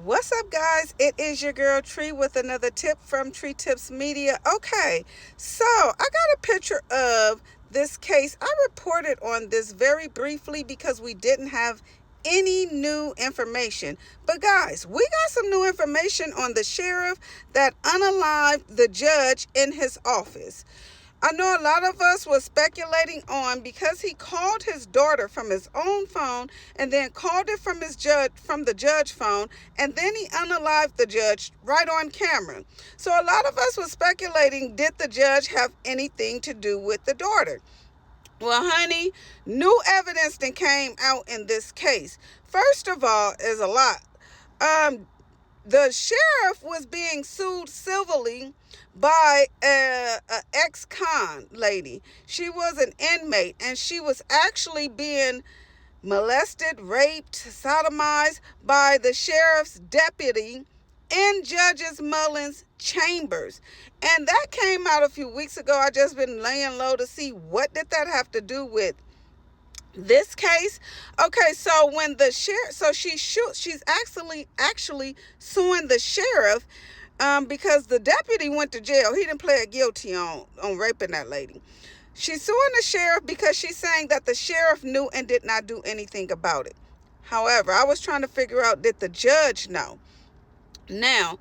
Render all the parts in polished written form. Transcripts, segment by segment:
What's up, guys? It is your girl Tree with another tip from Tree Tips Media. Okay, so I got a picture of this case. I reported on this very briefly because we didn't have any new information. But guys, we got some new information on the sheriff that unalived the judge in his office. I know a lot of us were speculating on because he called his daughter from his own phone and then called it from the judge phone, and then he unalived the judge right on camera. So a lot of us were speculating, did the judge have anything to do with the daughter? Well, honey, new evidence that came out in this case. First of all, is a lot. The sheriff was being sued civilly by a ex-con lady. She was an inmate, and she was actually being molested, raped, sodomized by the sheriff's deputy in Judges Mullins' chambers. And that came out a few weeks ago. I just been laying low to see what did that have to do with this case. Okay, so when the sheriff, so she's actually suing the sheriff because the deputy went to jail. He didn't plead guilty on raping that lady. She's suing the sheriff because she's saying that the sheriff knew and did not do anything about it. However, I was trying to figure out, did the judge know? Now,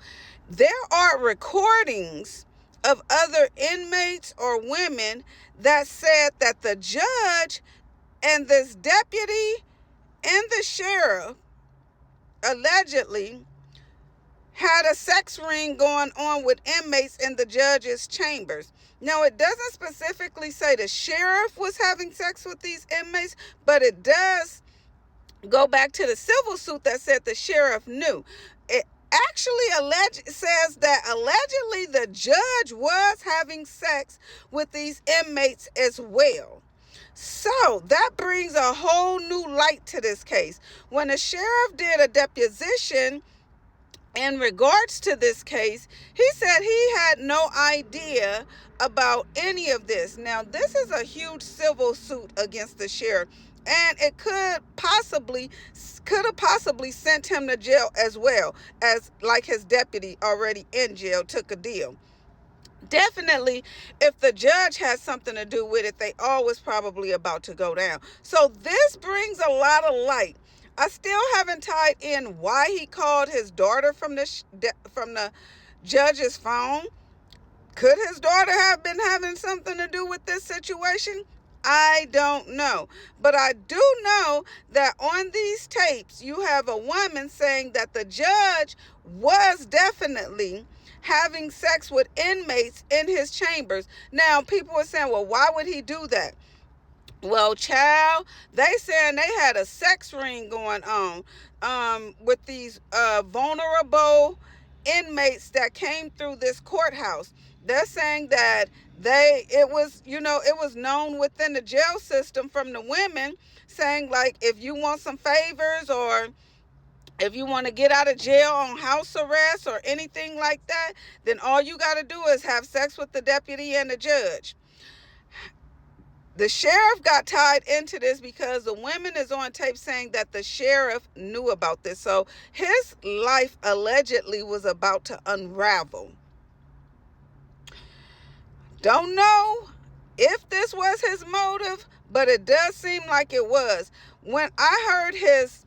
there are recordings of other inmates or women that said that the judge and this deputy and the sheriff allegedly had a sex ring going on with inmates in the judge's chambers. Now, it doesn't specifically say the sheriff was having sex with these inmates, but it does go back to the civil suit that said the sheriff knew. It actually says that allegedly the judge was having sex with these inmates as well. So that brings a whole new light to this case. When the sheriff did a deposition in regards to this case, he said he had no idea about any of this. Now, this is a huge civil suit against the sheriff, and it could have possibly sent him to jail as well, as like his deputy already in jail took a deal. Definitely, if the judge has something to do with it, they always probably about to go down. So this brings a lot of light. I still haven't tied in why he called his daughter from the judge's phone. Could his daughter have been having something to do with this situation? I don't know. But I do know that on these tapes, you have a woman saying that the judge was definitely having sex with inmates in his chambers. Now, people are saying, well, why would he do that? Well, child, they saying they had a sex ring going on with these vulnerable inmates that came through this courthouse. They're saying that it was known within the jail system from the women saying, like, if you want some favors or if you want to get out of jail on house arrest or anything like that, then all you got to do is have sex with the deputy and the judge. The sheriff got tied into this because the women is on tape saying that the sheriff knew about this. So his life allegedly was about to unravel. Don't know if this was his motive, but it does seem like it was. When I heard his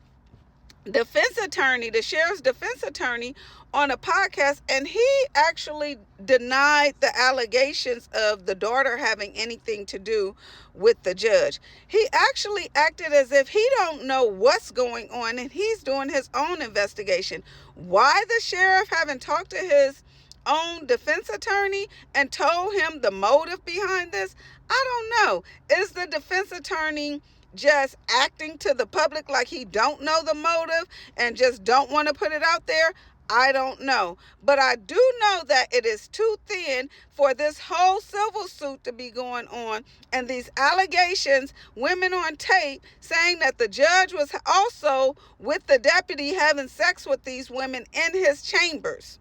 defense attorney, the sheriff's defense attorney, on a podcast, and he actually denied the allegations of the daughter having anything to do with the judge. He actually acted as if he don't know what's going on and he's doing his own investigation. Why the sheriff haven't talked to his own defense attorney and told him the motive behind this, I don't know. Is the defense attorney just acting to the public like he don't know the motive and just don't want to put it out there? I don't know. But I do know that it is too thin for this whole civil suit to be going on. And these allegations, women on tape saying that the judge was also with the deputy having sex with these women in his chambers.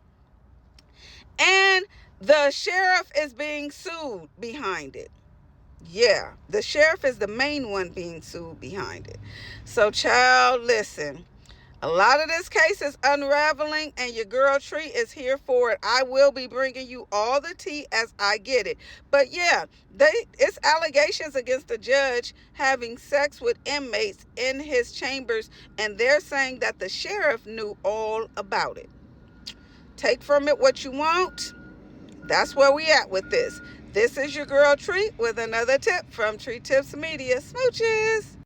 And the sheriff is being sued behind it. Yeah, the sheriff is the main one being sued behind it. So, child, listen. A lot of this case is unraveling, and your girl Tree is here for it. I will be bringing you all the tea as I get it. But yeah, it's allegations against the judge having sex with inmates in his chambers, and they're saying that the sheriff knew all about it. Take from it what you want. That's where we at with this. This is your girl Tree with another tip from Tree Tips Media. Smooches.